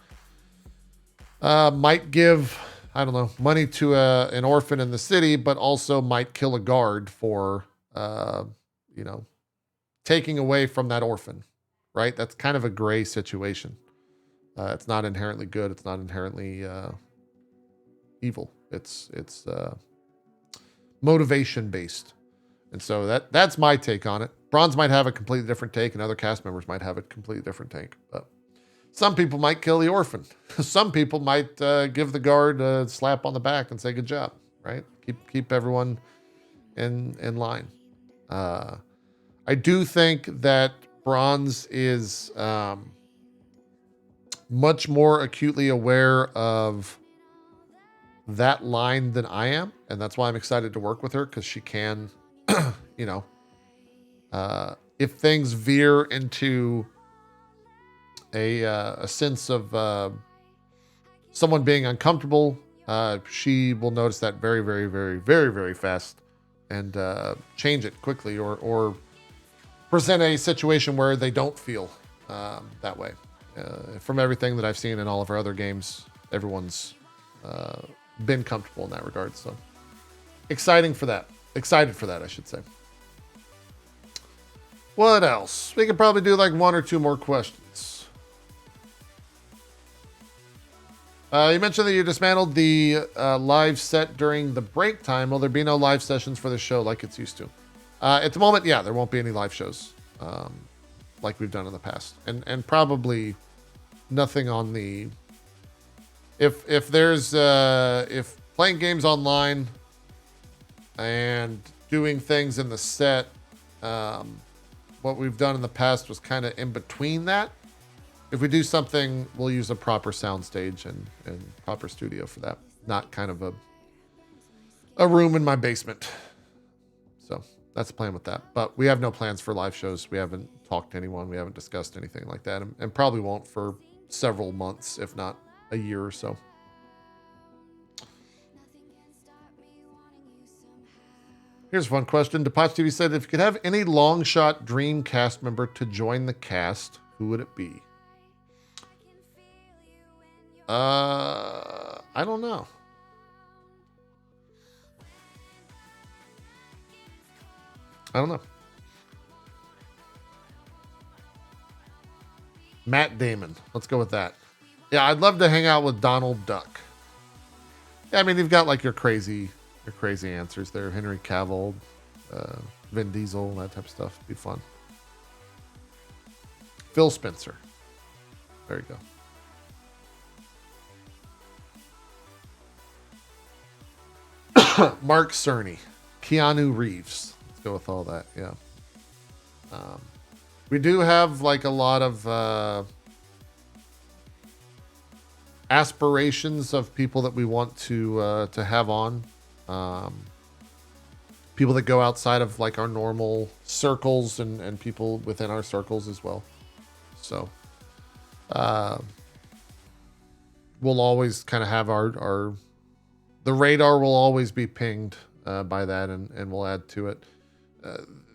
might give I don't know, money to an orphan in the city, but also might kill a guard for, you know, taking away from that orphan, right? That's kind of a gray situation. It's not inherently good. It's not inherently evil. It's motivation based. And so that's my take on it. Bronze might have a completely different take, and other cast members might have a completely different take. But some people might kill the orphan. Some people might give the guard a slap on the back and say, "Good job," right? Keep everyone in line. I do think that Bronze is much more acutely aware of that line than I am, and that's why I'm excited to work with her, because she can, you know, if things veer into a sense of someone being uncomfortable, she will notice that very, very, very, very, very fast and change it quickly, or present a situation where they don't feel that way. From everything that I've seen in all of our other games, everyone's been comfortable in that regard. So excited for that, I should say. What else? We could probably do like one or two more questions. You mentioned that you dismantled the live set during the break time. Will there be no live sessions for the show like it's used to? At the moment, yeah, there won't be any live shows like we've done in the past, and probably nothing on the. If there's if playing games online and doing things in the set, what we've done in the past was kind of in between that. If we do something, we'll use a proper soundstage and proper studio for that, not kind of a room in my basement. So that's the plan with that. But we have no plans for live shows. We haven't talked to anyone. We haven't discussed anything like that, and probably won't for several months, if not a year or so. Here's a fun question. Depatch TV said, if you could have any long shot dream cast member to join the cast, who would it be? I don't know. Matt Damon. Let's go with that. Yeah, I'd love to hang out with Donald Duck. Yeah, I mean, you've got like your crazy answers there. Henry Cavill, Vin Diesel, that type of stuff. Be fun. Phil Spencer. There you go. Mark Cerny. Keanu Reeves. Let's go with all that. Yeah. We do have like a lot of aspirations of people that we want to have on. People that go outside of like our normal circles and people within our circles as well. So we'll always kind of have the radar will always be pinged by that, and we'll add to it.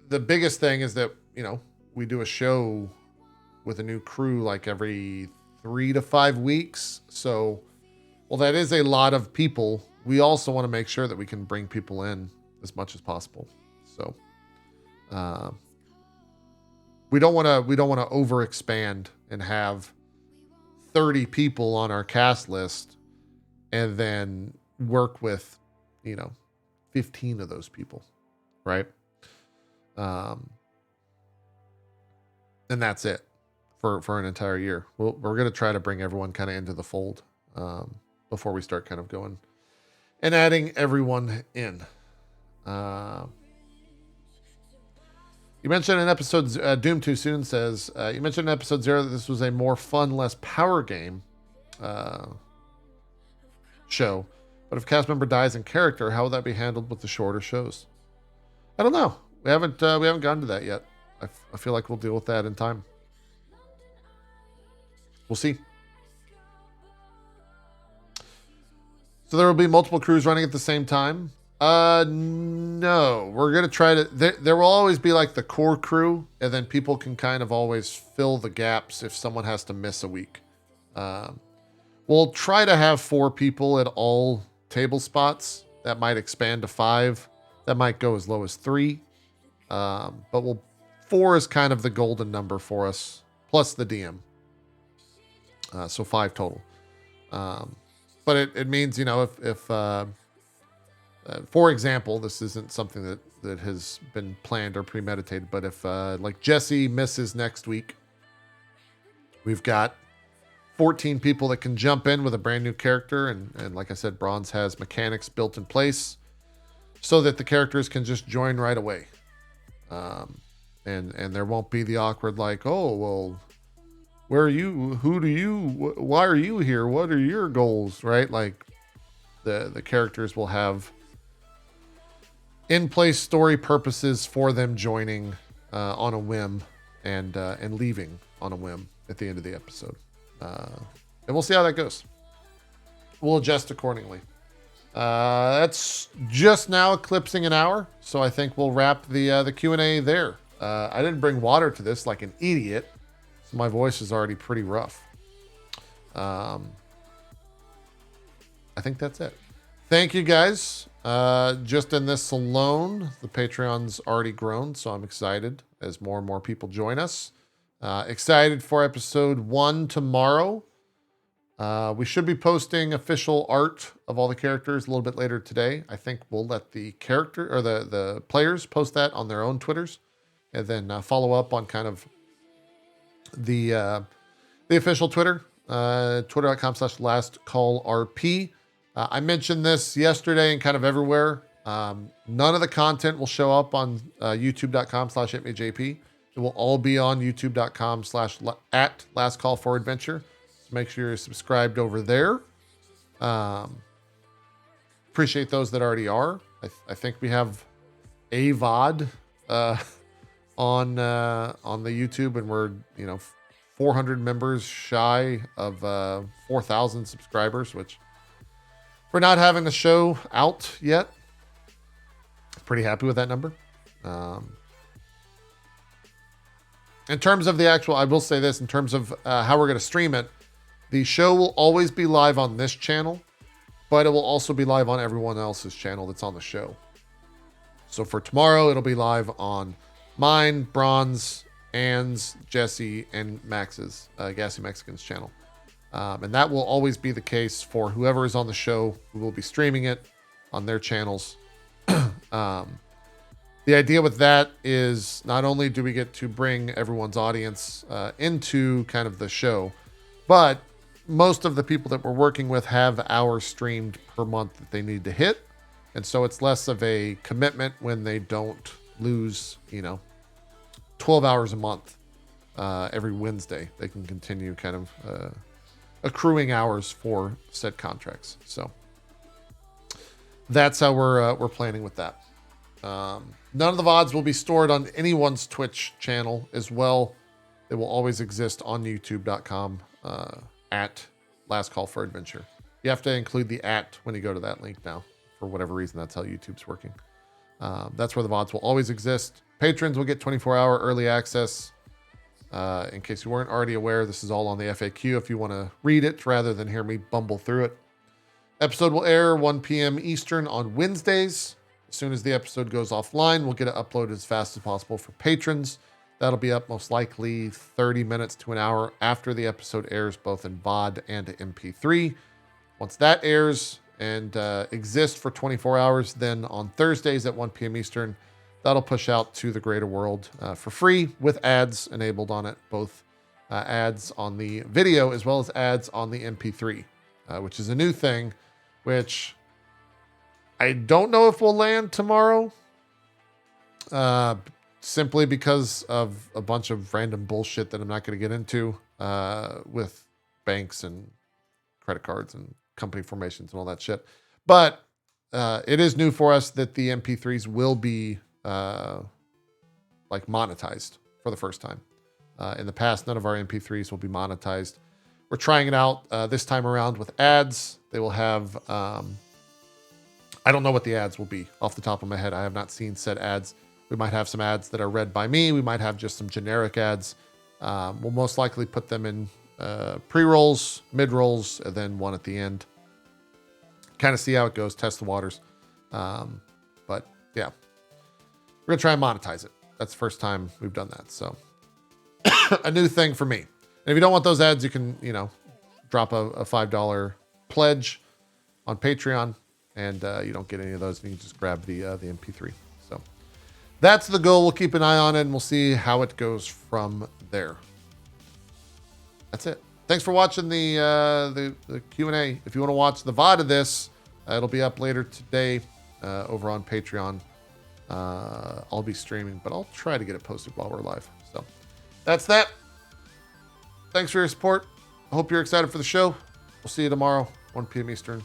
The biggest thing is that, you know, we do a show with a new crew like every 3 to 5 weeks. So, well, that is a lot of people. We also want to make sure that we can bring people in as much as possible. So, we don't want to overexpand and have 30 people on our cast list and then work with, 15 of those people, right? And that's it for an entire year. We're going to try to bring everyone kind of into the fold before we start kind of going and adding everyone in. You mentioned in episode Doom Too Soon says, you mentioned in episode 0 that this was a more fun, less power game show. But if a cast member dies in character, how would that be handled with the shorter shows? I don't know. We haven't gotten to that yet. I feel like we'll deal with that in time. We'll see. So there will be multiple crews running at the same time. No, we're going to try to, there will always be like the core crew, and then people can kind of always fill the gaps if someone has to miss a week. We'll try to have 4 people at all table spots. That might expand to 5. That might go as low as 3. But 4 is kind of the golden number for us, plus the DM. So 5 total. But it means, if for example, this isn't something that has been planned or premeditated, but if like Jesse misses next week, we've got 14 people that can jump in with a brand new character. And like I said, Bronze has mechanics built in place so that the characters can just join right away. And there won't be the awkward like, oh, well, where are you? Why are you here? What are your goals? Right? Like the characters will have in-place story purposes for them joining on a whim and leaving on a whim at the end of the episode. And we'll see how that goes. We'll adjust accordingly. That's just now eclipsing an hour, so I think we'll wrap the Q&A there. I didn't bring water to this like an idiot, so my voice is already pretty rough. I think that's it. Thank you guys. Just in this alone, the Patreon's already grown, so I'm excited as more and more people join us. Excited for episode 1 tomorrow. We should be posting official art of all the characters a little bit later today. I think we'll let the character or the players post that on their own Twitters, and then follow up on kind of the official Twitter, twitter.com/lastcallrp. I mentioned this yesterday and kind of everywhere. None of the content will show up on youtube.com/itmejp. It will all be on youtube.com/@lastcallforadventure. So make sure you're subscribed over there. Appreciate those that already are. I think we have a VOD on the YouTube, and we're 400 members shy of 4,000 subscribers, which for not having the show out yet, pretty happy with that number. In terms of the actual, I will say this, in terms of how we're going to stream it, the show will always be live on this channel, but it will also be live on everyone else's channel that's on the show. So for tomorrow, it'll be live on mine, Bronze, Ann's, Jesse, and Max's, Gassy Mexican's channel. And that will always be the case for whoever is on the show. We will be streaming it on their channels. The idea with that is not only do we get to bring everyone's audience into kind of the show, but most of the people that we're working with have hours streamed per month that they need to hit. And so it's less of a commitment when they don't lose, 12 hours a month every Wednesday. They can continue kind of accruing hours for said contracts. So that's how we're planning with that. None of the VODs will be stored on anyone's Twitch channel as well. They will always exist on youtube.com at Last Call for Adventure. You have to include the @ when you go to that link now. For whatever reason, that's how YouTube's working. That's where the VODs will always exist. Patrons will get 24-hour early access. In case you weren't already aware, this is all on the FAQ if you want to read it rather than hear me bumble through it. Episode will air 1 p.m. Eastern on Wednesdays. As soon as the episode goes offline, we'll get it uploaded as fast as possible for patrons. That'll be up most likely 30 minutes to an hour after the episode airs, both in VOD and MP3. Once that airs and exists for 24 hours, then on Thursdays at 1 p.m. Eastern, that'll push out to the greater world for free with ads enabled on it, both ads on the video as well as ads on the MP3, which is a new thing, which I don't know if we'll land tomorrow, simply because of a bunch of random bullshit that I'm not going to get into with banks and credit cards and company formations and all that shit. But it is new for us that the MP3s will be monetized for the first time. In the past, none of our MP3s will be monetized. We're trying it out this time around with ads. They will have, I don't know what the ads will be off the top of my head. I have not seen said ads. We might have some ads that are read by me. We might have just some generic ads. We'll most likely put them in pre-rolls, mid-rolls, and then one at the end. kind of see how it goes, test the waters. But yeah, we're gonna try and monetize it. That's the first time we've done that. So a new thing for me. And if you don't want those ads, you can, drop a $5 pledge on Patreon, and you don't get any of those. And you can just grab the MP3. So that's the goal. We'll keep an eye on it, and we'll see how it goes from there. That's it. Thanks for watching the Q&A. If you want to watch the VOD of this, it'll be up later today over on Patreon. I'll be streaming, but I'll try to get it posted while we're live. So that's that. Thanks for your support. I hope you're excited for the show. We'll see you tomorrow, 1 p.m. Eastern.